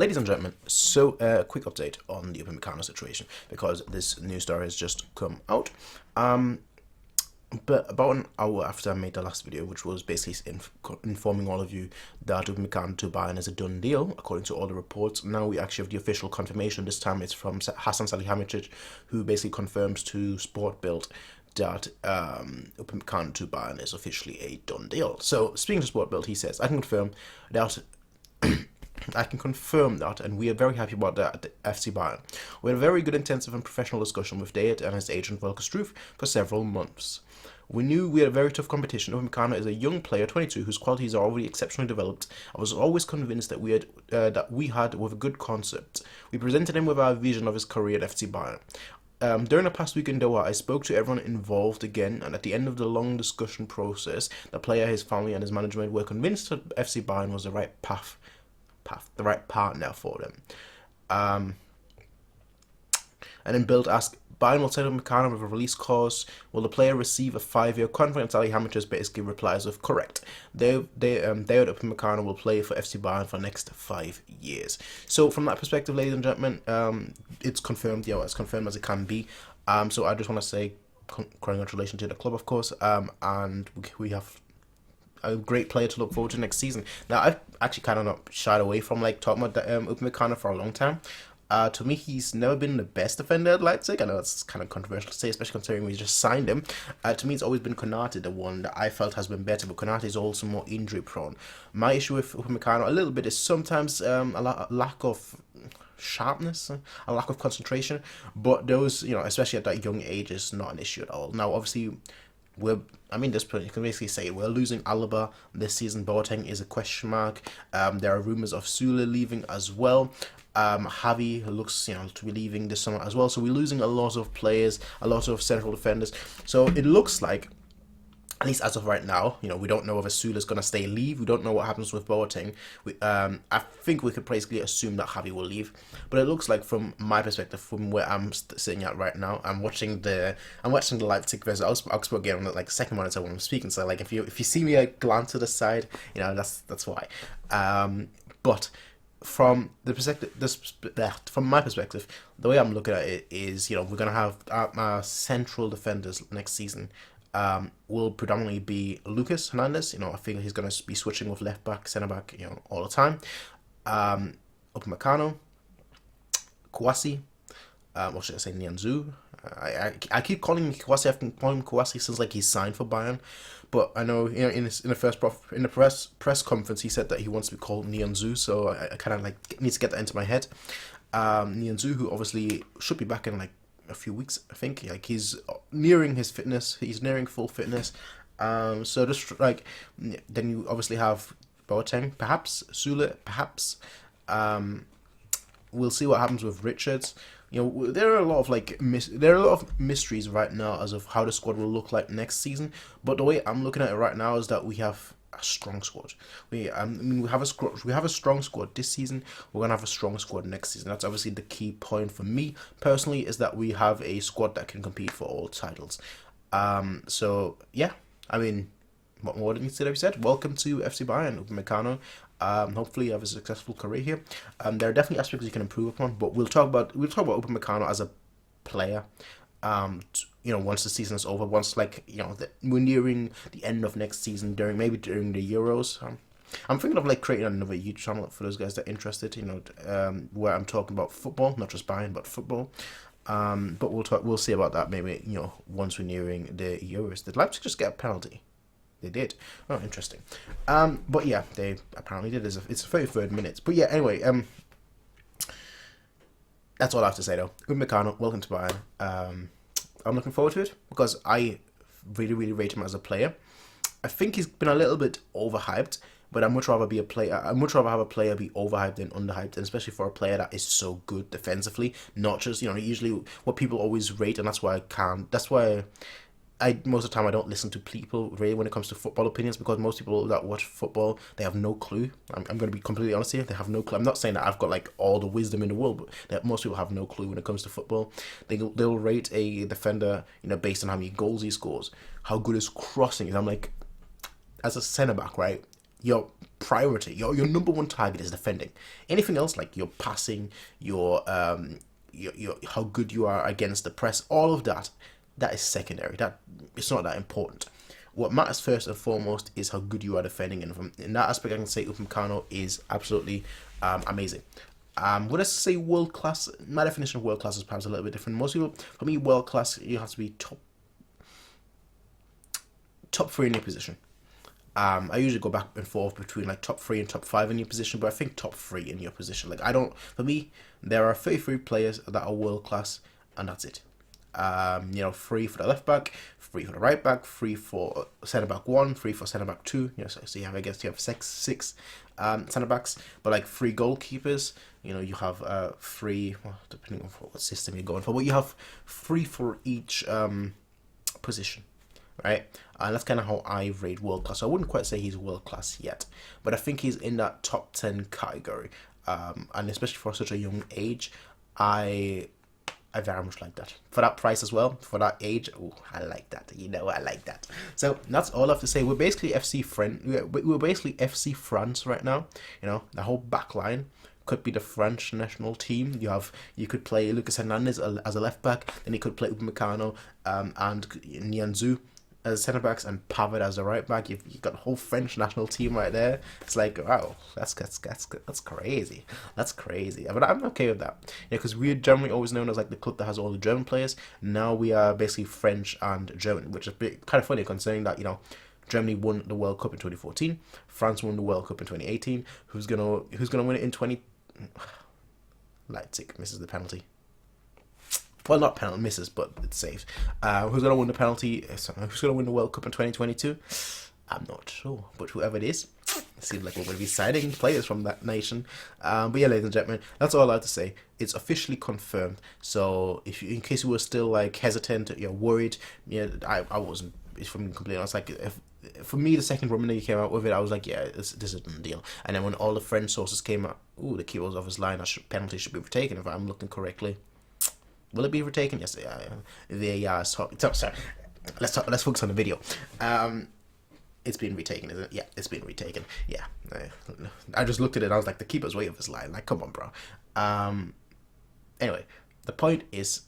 Ladies and gentlemen, so a quick update on the Upamecano situation because this news story has just come out. But about an hour after I made the last video, which was basically informing all of you that Upamecano to Bayern is a done deal, according to all the reports. Now we actually have the official confirmation. This time it's from Hasan Salihamidzic, who basically confirms to Sport Bild that Upamecano to Bayern is officially a done deal. So speaking to Sport Bild, he says, I can confirm that, and we are very happy about that at FC Bayern. We had a very good, intensive and professional discussion with Dayot and his agent Volker Struve for several months. We knew we had a very tough competition. Upamecano is a young player, 22, whose qualities are already exceptionally developed. I was always convinced that we had with a good concept. We presented him with our vision of his career at FC Bayern. During the past week in Doha, I spoke to everyone involved again, and at the end of the long discussion process, the player, his family, and his management were convinced that FC Bayern was the right the right partner for them. And then Bild asked, Bayern will set up Upamecano with a release clause. Will the player receive a 5-year contract? And Salihamidzic basically replies with, correct. Dayot Upamecano will play for FC Bayern for the next 5 years. So from that perspective, ladies and gentlemen, it's confirmed. Yeah, as confirmed as it can be. So I just want to say congratulations to the club, of course. And we have a great player to look forward to next season. Now, I've actually kind of not shied away from talking about Upamecano for a long time. To me, he's never been the best defender at Leipzig. I know it's kind of controversial to say, especially considering we just signed him. To me, it's always been Konate, the one that I felt has been better, but Konate is also more injury prone. My issue with Upamecano a little bit is sometimes a lack of sharpness, a lack of concentration, but those, especially at that young age, is not an issue at all. Now, obviously, this point, you can basically say we're losing Alaba this season. Boateng is a question mark. There are rumours of Süle leaving as well. Javi looks, to be leaving this summer as well. So we're losing a lot of players, a lot of central defenders. So it looks like, at least as of right now, we don't know if Süle is going to stay leave. We don't know what happens with Boateng. I think we could basically assume that Javi will leave. But it looks like, from my perspective, from where I'm sitting at right now, I'm watching the Leipzig versus Augsburg game on the second monitor when I'm speaking. So if you see me glance to the side, that's why. But from the perspective, from my perspective, the way I'm looking at it is, we're gonna have our central defenders next season. Will predominantly be Lucas Hernandez. I think he's going to be switching with left back, centre back, all the time. Upamecano, Kouassi, what should I say, Nianzou. I keep calling him Kouassi. I've been calling him Kouassi since he's signed for Bayern, but I know in the press conference he said that he wants to be called Nianzou, so I kind of need to get that into my head. Nianzou, who obviously should be back in a few weeks, I think. He's nearing his fitness. He's nearing full fitness. So just then you obviously have Boateng, perhaps Süle, perhaps. We'll see what happens with Richards. There are a lot of mysteries right now as of how the squad will look like next season. But the way I'm looking at it right now is that we have a strong squad. We have a strong squad this season. We're gonna have a strong squad next season. That's obviously the key point for me personally, is that we have a squad that can compete for all titles. So yeah, what more needs to be said? Welcome to FC Bayern, Upamecano. Hopefully you have a successful career here. There are definitely aspects you can improve upon, but we'll talk about Upamecano as a player. Once the season is over, once we're nearing the end of next season, during the Euros. I'm thinking of creating another YouTube channel for those guys that are interested. Where I'm talking about football, not just Bayern, but football. But we'll see about that maybe. Once we're nearing the Euros. Did Leipzig just get a penalty? They did. Oh, interesting. But yeah, they apparently did. It's the 33rd minute. But yeah, anyway. That's all I have to say though. Upamecano, welcome to Bayern. I'm looking forward to it because I really, really rate him as a player. I think he's been a little bit overhyped, but I'd much rather have a player be overhyped than underhyped, and especially for a player that is so good defensively. Not just usually what people always rate, and that's why most of the time I don't listen to people really when it comes to football opinions, because most people that watch football, they have no clue. I'm going to be completely honest here. They have no clue. I'm not saying that I've got all the wisdom in the world, but that most people have no clue when it comes to football. They'll rate a defender, based on how many goals he scores, how good his crossing is. I'm like, as a centre back, right? You're priority. Your number one target is defending. Anything else, like your passing, your how good you are against the press, all of that, that is secondary. That it's not that important. What matters first and foremost is how good you are defending, and from in that aspect, I can say Upamecano is absolutely amazing. Would I say world class? My definition of world class is perhaps a little bit different. Most people, for me, world class, you have to be top three in your position. I usually go back and forth between like top 3 and top 5 in your position, but I think top 3 in your position. Like, I don't, for me, there are 33 players that are world class, and that's it. 3 for the left back, 3 for the right back, 3 for centre back 1, 3 for centre back 2. So you have, I guess you have six centre backs, but like 3 goalkeepers. You have 3, well, depending on what system you're going for, but you have 3 for each position. Right, and that's kind of how I rate world class. So I wouldn't quite say he's world class yet, but I think he's in that top 10 category. And especially for such a young age, I very much like that. For that price as well, for that age, oh, I like that. I like that. So that's all I have to say. We're basically we're basically FC France right now. The whole back line could be the French national team. You could play Lucas Hernandez as a left back, then you could play Upamecano and Nianzou as centre backs and Pavard as a right back. You've got the whole French national team right there. It's like, wow, that's crazy. That's crazy. But I'm okay with that. Because we're generally always known as like the club that has all the German players. Now we are basically French and German, which is kind of funny considering that Germany won the World Cup in 2014. France won the World Cup in 2018. Who's gonna win it in 20? Leipzig misses the penalty. Well, not penalty misses, but it's saved. Who's going to win the penalty? Who's going to win the World Cup in 2022? I'm not sure, but whoever it is, it seems like we're going to be signing players from that nation. But yeah, ladies and gentlemen, that's all I have to say. It's officially confirmed. So in case you were still like hesitant, you're worried, I wasn't. If I'm completely honest, like for me, the second Romania came out with it, I was like, yeah, this is a done deal. And then when all the French sources came out, the keeper was off his line. Penalty should be retaken if I'm looking correctly. Will it be retaken? Yes, yeah. Sorry. Let's focus on the video. It's been retaken, isn't it? Yeah, it's been retaken. Yeah. I just looked at it and I was like, the keeper's way off his line. Like, come on, bro. Anyway, the point is,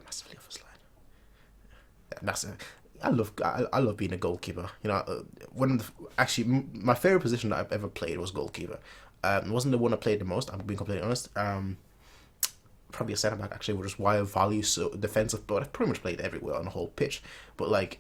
massively off his line. Massive. I love being a goalkeeper. Actually, my favorite position that I've ever played was goalkeeper. It wasn't the one I played the most. I'm being completely honest. Probably a centre back actually, which is why I value so defensive. But I've pretty much played everywhere on the whole pitch. But like,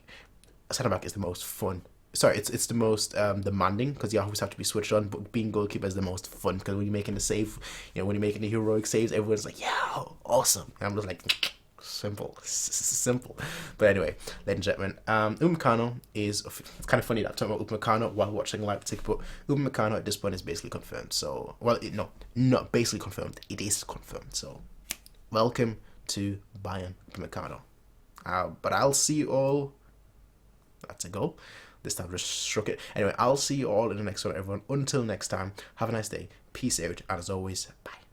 a centre back is the most fun. Sorry, it's the most demanding because you always have to be switched on. But being goalkeeper is the most fun because when you're making the save, when you're making the heroic saves, everyone's like, yeah, awesome. And I'm just like, simple. But anyway, ladies and gentlemen, Upamecano is, it's kind of funny that I'm talking about Upamecano while watching Leipzig, but Upamecano at this point is basically confirmed. So, well, not basically confirmed. It is confirmed. So, welcome to Bayern Upamecano. But I'll see you all. That's a goal. This time I just struck it. Anyway, I'll see you all in the next one, everyone. Until next time, have a nice day. Peace out, and as always, bye.